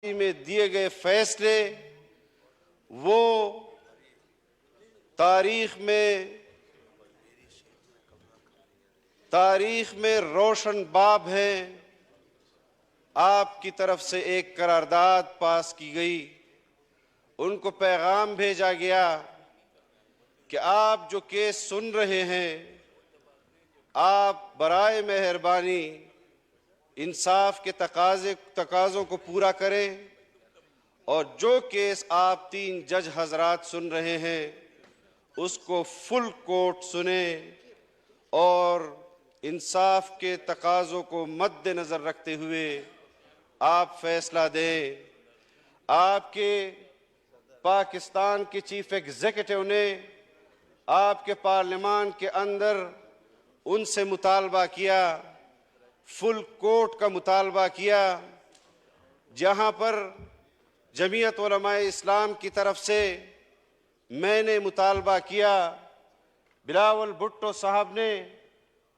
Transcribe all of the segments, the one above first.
में दिए गए फैसले वो तारीख में रोशन बाब हैं। आपकी तरफ से एक करारदाद पास की गई, उनको पैगाम भेजा गया कि आप जो केस सुन रहे हैं, आप बराए मेहरबानी इंसाफ के तकाज़ों को पूरा करें और जो केस आप 3 जज हजरात सुन रहे हैं उसको फुल कोर्ट सुने और इंसाफ के तकाज़ों को मद्देनज़र रखते हुए आप फैसला दें। आपके पाकिस्तान के चीफ एग्जीक्यूटिव ने आपके पार्लियामान के अंदर उनसे मुतालबा किया, फुल कोर्ट का मुतालबा किया, जहां पर जमीयत उलमाए इस्लाम की तरफ से मैंने मुतालबा किया, बिलावल भुट्टो साहब ने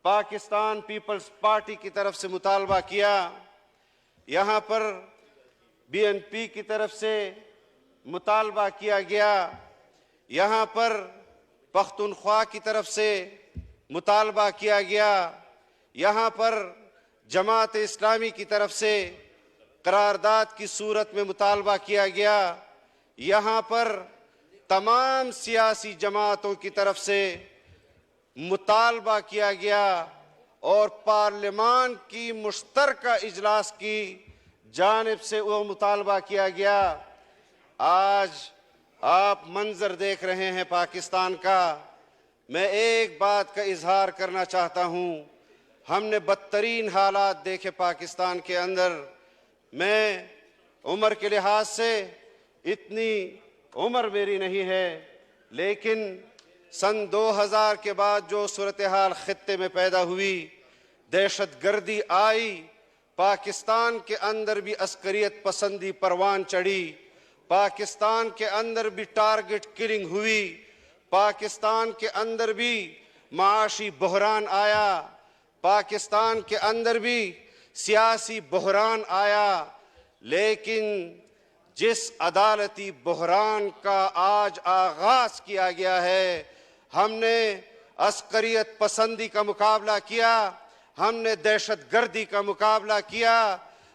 पाकिस्तान पीपल्स पार्टी की तरफ से मुतालबा किया, यहाँ पर बीएनपी की तरफ से मुतालबा किया गया, यहाँ पर पख्तूनख्वा की तरफ से मुतालबा किया गया, यहाँ पर जमात इस्लामी की तरफ से करारदाद की सूरत में मुतालबा किया गया, यहाँ पर तमाम सियासी जमातों की तरफ से मुतालबा किया गया और पार्लियामान की मुश्तरका इजलास की जानिब से वो मुतालबा किया गया। आज आप मंजर देख रहे हैं पाकिस्तान का। मैं एक बात का इजहार करना चाहता हूँ, हमने बदतरीन हालात देखे पाकिस्तान के अंदर। मैं उम्र के लिहाज से इतनी उम्र मेरी नहीं है, लेकिन सन 2000 के बाद जो सूरत हाल खित्ते में पैदा हुई, दहशतगर्दी आई, पाकिस्तान के अंदर भी अस्करियत पसंदी परवान चढ़ी, पाकिस्तान के अंदर भी टारगेट किलिंग हुई, पाकिस्तान के अंदर भी माशी बहरान आया, पाकिस्तान के अंदर भी सियासी बहरान आया। लेकिन जिस अदालती बहरान का आज आगाज किया गया है, हमने अस्करियत पसंदी का मुकाबला किया, हमने दहशतगर्दी का मुकाबला किया,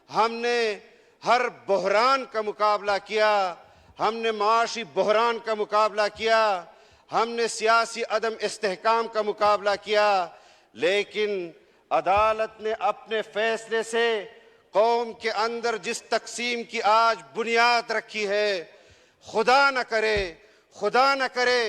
हमने हर बहरान का मुकाबला किया, हमने माशी बहरान का मुकाबला किया, हमने सियासी अदम इस्तेहकाम का मुकाबला किया। लेकिन अदालत ने अपने फैसले से कौम के अंदर जिस तकसीम की आज बुनियाद रखी है, खुदा न करे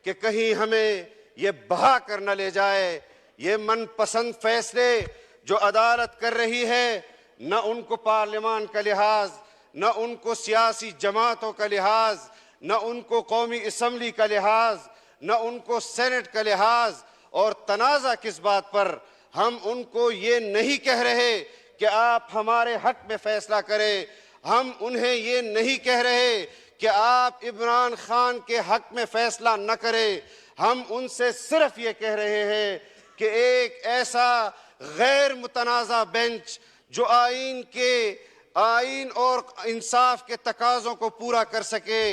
कि कहीं हमें ये बहा कर न ले जाए। ये मनपसंद फैसले जो अदालत कर रही है, न उनको पार्लियामान का लिहाज, न उनको सियासी जमातों का लिहाज, न उनको कौमी असम्बली का लिहाज, न उनको सेनेट का लिहाज। और तनाज़ा किस बात पर, हम उनको ये नहीं कह रहे कि आप हमारे हक में फैसला करें, हम उन्हें ये नहीं कह रहे कि आप इमरान खान के हक में फैसला न करें। हम उनसे सिर्फ ये कह रहे हैं कि एक ऐसा गैर मुतनाज़ा बेंच जो आईन और इंसाफ के तकाज़ों को पूरा कर सके,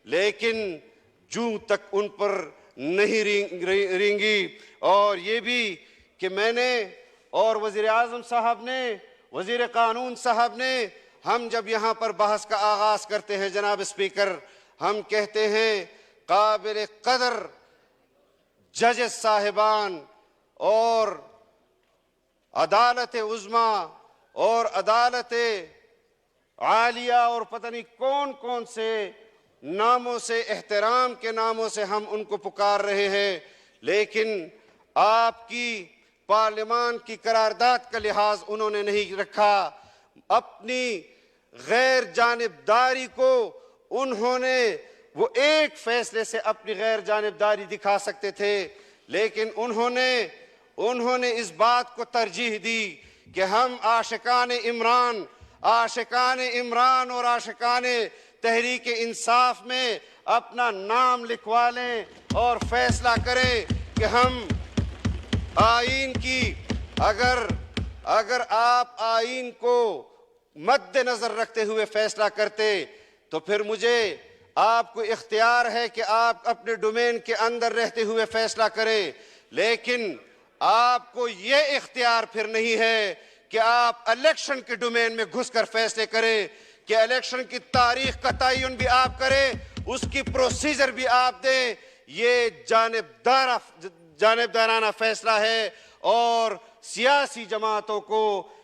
लेकिन जूं तक उन पर नहीं रेंगी। और ये भी कि मैंने और वज़ीर आज़म साहब ने, वज़ीर कानून साहब ने, हम जब यहाँ पर बहस का आगाज़ करते हैं जनाब स्पीकर, हम कहते हैं काबिल कदर जज साहिबान और अदालत उज़्मा और अदालत आलिया और पता नहीं कौन कौन से नामों से, एहतराम के नामों से हम उनको पुकार रहे हैं, लेकिन आपकी पार्लियामान की करारदाद का लिहाज उन्होंने नहीं रखा। अपनी गैर जानिबदारी को उन्होंने, वो एक फैसले से अपनी गैर जानिबदारी दिखा सकते थे, लेकिन उन्होंने इस बात को तरजीह दी कि हम आशिकान इमरान और आशिकान तहरीक इंसाफ में अपना नाम लिखवा लें और फैसला करें कि हम आईन की, अगर आप आईन को मद्देनजर रखते हुए फैसला करते तो फिर मुझे आपको इख्तियार है कि आप अपने डोमेन के अंदर रहते हुए फैसला करें, लेकिन आपको ये इख्तियार फिर नहीं है कि आप इलेक्शन के डोमेन में घुसकर फैसले करें, कि इलेक्शन की तारीख का तयन भी आप करें, उसकी प्रोसीजर भी आप दें। ये जानिबदाराना फैसला है और सियासी जमातों को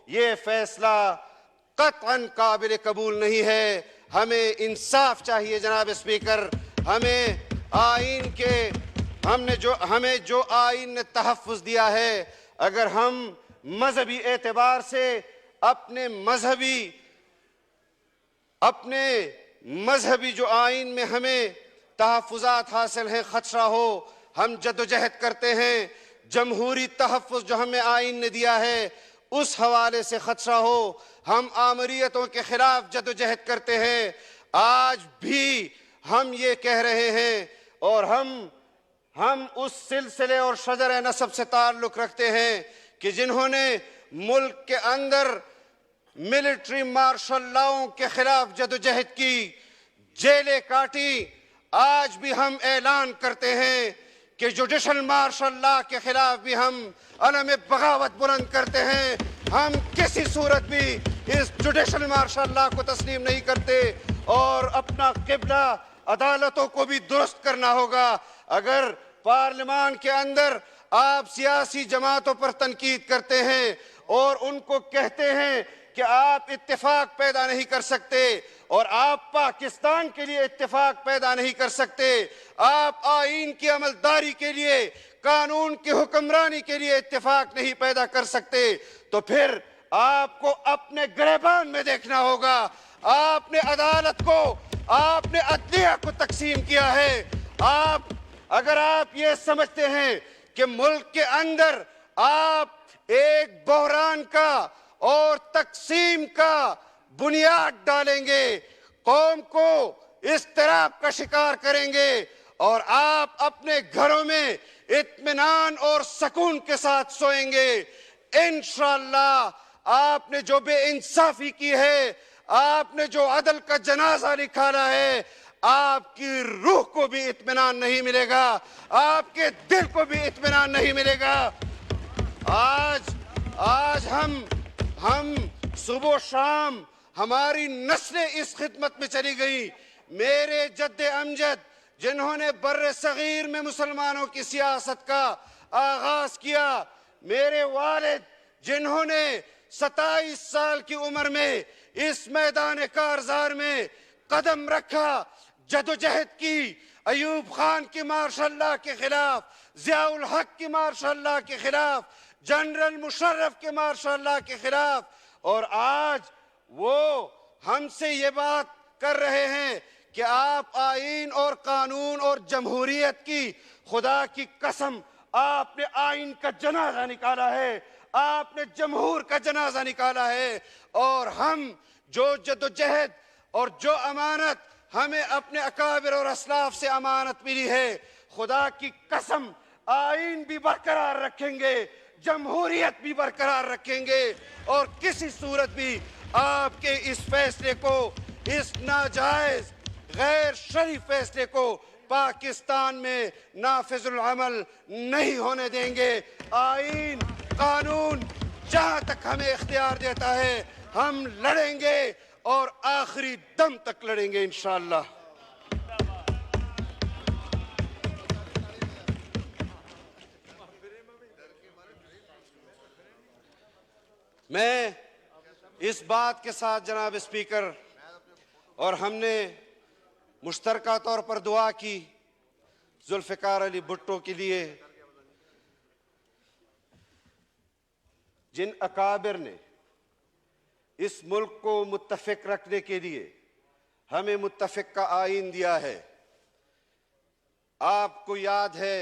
ये फैसला कतअन काबिल कबूल नहीं है। हमें इंसाफ चाहिए जनाब स्पीकर। हमें जो आईन ने तहफ़्फ़ुज़ दिया है, अगर हम मजहबी एतबार से अपने मजहबी जो आईन में हमें तहफ़्फ़ुज़ात हासिल हैं, खदशा हो, हम जदोजहद करते हैं, जमहूरी तहफ़्फ़ुज़ जो हमें आईन ने दिया है उस हवाले से खदशा हो, हम आमरीयतों के खिलाफ जदोजहद करते हैं। आज भी हम ये कह रहे हैं और हम उस सिलसिले और शजर नसब से ताल्लुक़ रखते हैं कि जिन्होंने मुल्क के अंदर मिलिट्री मार्शल लॉ के खिलाफ जदोजहद की, जेलें काटी। आज भी हम ऐलान करते हैं कि जुडिशल मार्शल लॉ के खिलाफ भी हम अलम बगावत बुलंद करते हैं। हम किसी सूरत भी इस जुडिशल मार्शल लॉ को तस्लीम नहीं करते और अपना किबला अदालतों को भी दुरुस्त करना होगा। अगर पार्लियामान के अंदर आप सियासी जमातों पर तनकीद करते हैं और उनको कहते हैं कि आप इत्तेफाक पैदा नहीं कर सकते और आप पाकिस्तान के लिए इत्तेफाक पैदा नहीं कर सकते, आप आईन की अमलदारी के लिए, कानून की हुक्मरानी के लिए इत्तेफाक नहीं पैदा कर सकते, तो फिर आपको अपने गिरबान में देखना होगा। आपने अदालत को, आपने अदलिया को तकसीम किया है। अगर आप ये समझते हैं कि मुल्क के अंदर आप एक बहरान का और तकसीम का बुनियाद डालेंगे, कौम को इस्तिराब का शिकार करेंगे और आप अपने घरों में इत्मीनान और सुकून के साथ सोएंगे, इंशाअल्लाह आपने जो बेइंसाफी की है, आपने जो अदल का जनाजा निकाला है, आपकी रूह को भी इत्मीनान नहीं मिलेगा, आपके दिल को भी इत्मीनान नहीं मिलेगा। आज हम सुबह शाम हमारी नस्लें इस खिदमत में चली गई। मेरे जद्दे अमजद जिन्होंने बर्रे सगीर में मुसलमानों की सियासत का आगाज किया, मेरे वालिद जिन्होंने 27 साल की उम्र में इस मैदान कारज़ार में कदम रखा, जदोजहद की, अयूब खान की मार्शल लॉ के खिलाफ, ज़ियाउल हक की मार्शल लॉ के खिलाफ, जनरल मुशर्रफ के मार्शल लॉ के खिलाफ, और आज वो हमसे ये बात कर रहे हैं कि आप आईन और कानून और जमहूरियत की, खुदा की कसम आपने आईन का जनाजा निकाला है, आपने जमहूर का जनाजा निकाला है। और हम जो जदोजहद और जो अमानत हमें अपने अकाबिर और असलाफ से अमानत मिली है, खुदा की कसम आईन भी बरकरार रखेंगे, जमहूरियत भी बरकरार रखेंगे और किसी सूरत भी आपके इस फैसले को, इस नाजायज गैर शरीफ फैसले को पाकिस्तान में नाफिजुल अमल नहीं होने देंगे। आईन कानून जहां तक हमें इख्तियार देता है हम लड़ेंगे और आखिरी दम तक लड़ेंगे इंशाअल्लाह। मैं इस बात के साथ जनाब स्पीकर, और हमने मुश्तरका तौर पर दुआ की जुल्फ़िकार अली भुट्टो के लिए, जिन अकाबिर ने इस मुल्क को मुत्तफ़िक रखने के लिए हमें मुत्तफ़िक का आईन दिया है। आपको याद है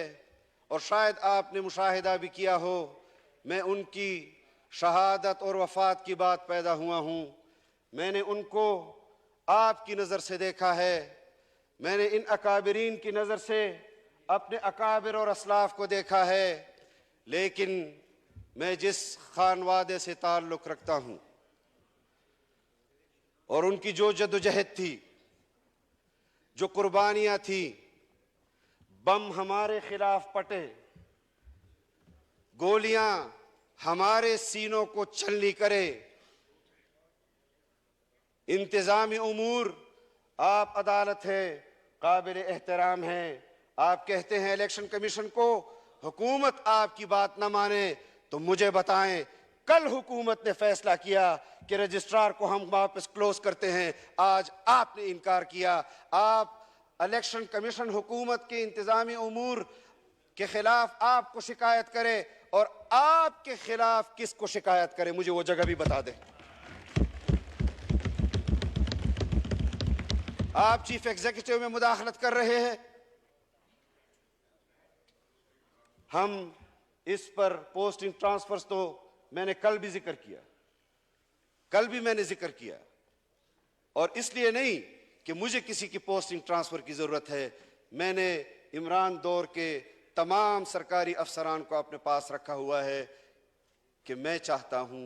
और शायद आपने मुशाहिदा भी किया हो, मैं उनकी शहादत और वफ़ात की बात पैदा हुआ हूँ। मैंने उनको आपकी नज़र से देखा है, मैंने इन अकाबिरीन की नज़र से अपने अकाबिर और असलाफ को देखा है, लेकिन मैं जिस खानवादे से ताल्लुक़ रखता हूँ और उनकी जो जद्दोजहद थी, जो कुर्बानियां थी, बम हमारे खिलाफ पटे, गोलियां हमारे सीनों को छलनी करे। इंतजामी उमूर आप अदालत है, काबिल एहतराम है। आप कहते हैं इलेक्शन कमीशन को हुकूमत आपकी बात न माने, तो मुझे बताएं, कल हुकूमत ने फैसला किया कि रजिस्ट्रार को हम वापस क्लोज करते हैं, आज आपने इनकार किया। आप इलेक्शन कमीशन हुकूमत के इंतजामी उमूर के खिलाफ आपको शिकायत करे और आपके खिलाफ किसको शिकायत करे, मुझे वो जगह भी बता दें। आप चीफ एग्जीक्यूटिव में मुदाखलत कर रहे हैं। हम इस पर पोस्टिंग ट्रांसफर्स तो मैंने कल भी जिक्र किया, कल भी मैंने जिक्र किया, और इसलिए नहीं कि मुझे किसी की पोस्टिंग ट्रांसफर की जरूरत है। मैंने इमरान दौर के तमाम सरकारी अफसरान को अपने पास रखा हुआ है कि मैं चाहता हूं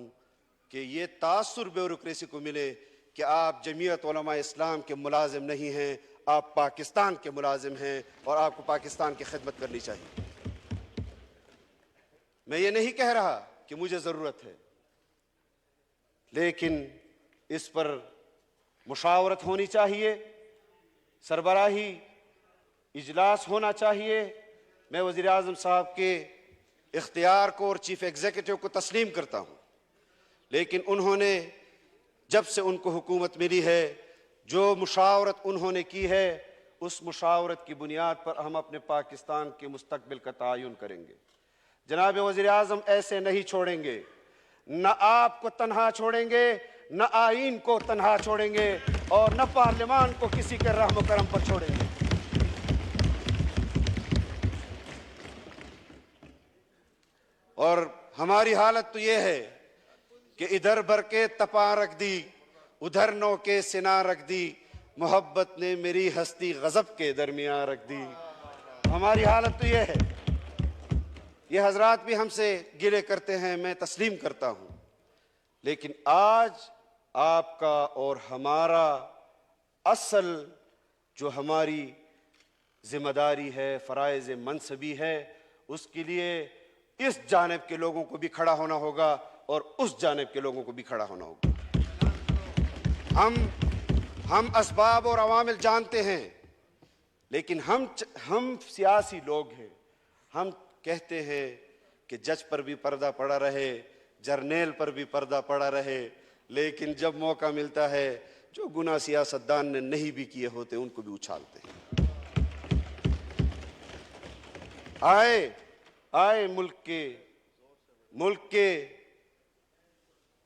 कि ये तासुर ब्यूरोक्रेसी को मिले कि आप जमीयत उलमा इस्लाम के मुलाजिम नहीं हैं, आप पाकिस्तान के मुलाजिम हैं और आपको पाकिस्तान की खिदमत करनी चाहिए। मैं ये नहीं कह रहा कि मुझे जरूरत है, लेकिन इस पर मुशावरत होनी चाहिए, सरबराही इजलास होना चाहिए। मैं वज़ीर आज़म साहब के इख्तियार को और चीफ एग्जीक्यूटिव को तस्लीम करता हूं, लेकिन उन्होंने जब से उनको हुकूमत मिली है, जो मुशावरत उन्होंने की है, उस मुशावरत की बुनियाद पर हम अपने पाकिस्तान के मुस्तकबिल का तयन करेंगे। जनाब वज़ीर आज़म, ऐसे नहीं छोड़ेंगे, न आपको तन्हा छोड़ेंगे, न आईन को तन्हा छोड़ेंगे और न पार्लियामान को किसी के रहम करम पर छोड़ेंगे। और हमारी हालत तो ये है कि इधर भर के तपा रख दी, उधर नौ के सिना रख दी, मोहब्बत ने मेरी हस्ती गजब के दरमियान रख दी। हमारी हालत तो ये है। ये हजरात भी हमसे गिले करते हैं, मैं तस्लीम करता हूं, लेकिन आज आपका और हमारा असल जो हमारी जिम्मेदारी है, फराइज़ मनसबी है, उसके लिए इस जानिब के लोगों को भी खड़ा होना होगा और उस जानिब के लोगों को भी खड़ा होना होगा। हम असबाब और अवामिल जानते हैं, लेकिन हम सियासी लोग हैं। हम कहते हैं कि जज पर भी पर्दा पड़ा रहे, जर्नेल पर भी पर्दा पड़ा रहे, लेकिन जब मौका मिलता है, जो गुनाह सियासतदान ने नहीं भी किए होते उनको भी उछालते हैं। आए मुल्क के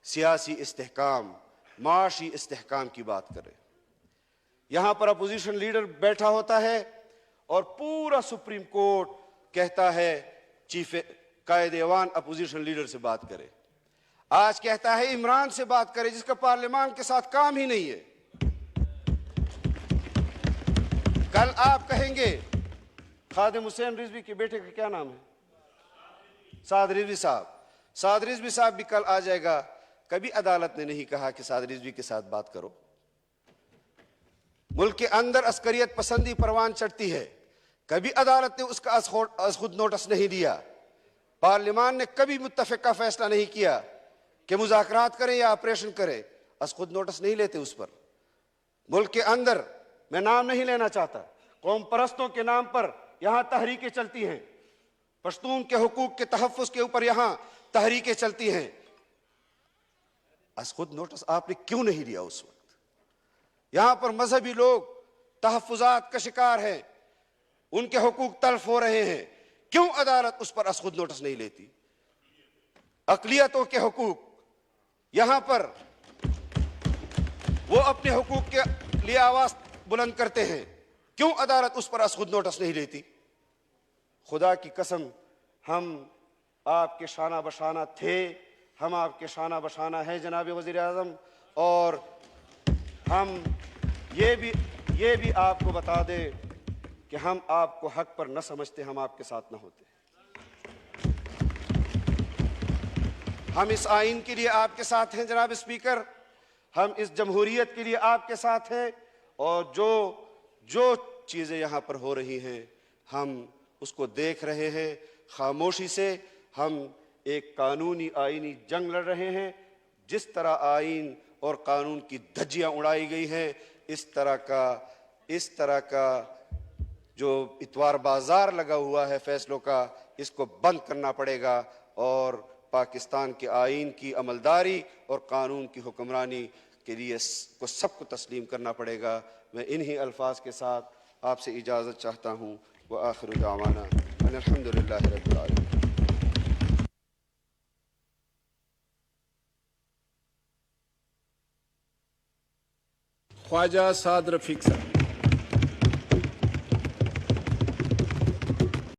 सियासी इस्तेहकाम, माशी इस्तेहकाम की बात करें। यहां पर अपोजिशन लीडर बैठा होता है और पूरा सुप्रीम कोर्ट कहता है चीफ कायदे ऐवान अपोजिशन लीडर से बात करे। आज कहता है इमरान से बात करे, जिसका पार्लियामान के साथ काम ही नहीं है। कल आप कहेंगे खादिम हुसैन रिजवी के बेटे का क्या नाम है, साद रिजवी साहब, साद रिजवी साहब भी कल आ जाएगा। कभी अदालत ने नहीं कहा कि साद रिजवी के साथ बात करो। मुल्क के अंदर अस्करियत पसंदी परवान चढ़ती है, कभी अदालत ने उसका अज खुद नोटिस नहीं दिया। पार्लियामान ने कभी मुत्तफिका फैसला नहीं किया कि मुज़ाकरात करें या ऑपरेशन करें, अज खुद नोटिस नहीं लेते उस पर। मुल्क के अंदर, मैं नाम नहीं लेना चाहता, कौम परस्तों के नाम पर यहां तहरीकें चलती हैं, पश्तून के हुकूक के तहफ़्फ़ुज़ के ऊपर यहां तहरीकें चलती हैं। अज खुद नोटिस आपने क्यों नहीं लिया उस वक्त? यहां पर मजहबी लोग तहफ़्फ़ुज़ात का शिकार हैं, उनके हुकूक तल्फ हो रहे हैं, क्यों अदालत उस पर अज खुद नोटिस नहीं लेती? अक़लियतों के हुकूक, यहां पर वो अपने हुकूक के लिए आवाज बुलंद करते हैं, क्यों अदालत उस पर अज खुद नोटिस नहीं लेती? खुदा की कसम, हम आपके शाना बशाना थे, हम आपके शाना बशाना है जनाब वज़ीर आज़म, और हम ये भी आपको बता दें कि हम आपको हक पर न समझते, हम आपके साथ न होते। हम इस आइन के लिए आपके साथ हैं जनाब स्पीकर, हम इस जमहूरियत के लिए आपके साथ हैं और जो जो चीज़ें यहाँ पर हो रही हैं हम उसको देख रहे हैं खामोशी से। हम एक कानूनी आईनी जंग लड़ रहे हैं। जिस तरह आइन और कानून की धज्जियाँ उड़ाई गई हैं, इस तरह का जो इतवार बाजार लगा हुआ है फैसलों का, इसको बंद करना पड़ेगा और पाकिस्तान के आइन की अमलदारी और कानून की हुक्मरानी के लिए को सबको तस्लीम करना पड़ेगा। मैं इन्हीं अल्फाज के साथ आपसे इजाज़त चाहता हूँ। व आखिर दावाना अल्हम्दुलिल्लाहि रब्बिल आलमीन। ख्वाजा साद रफीक साहब।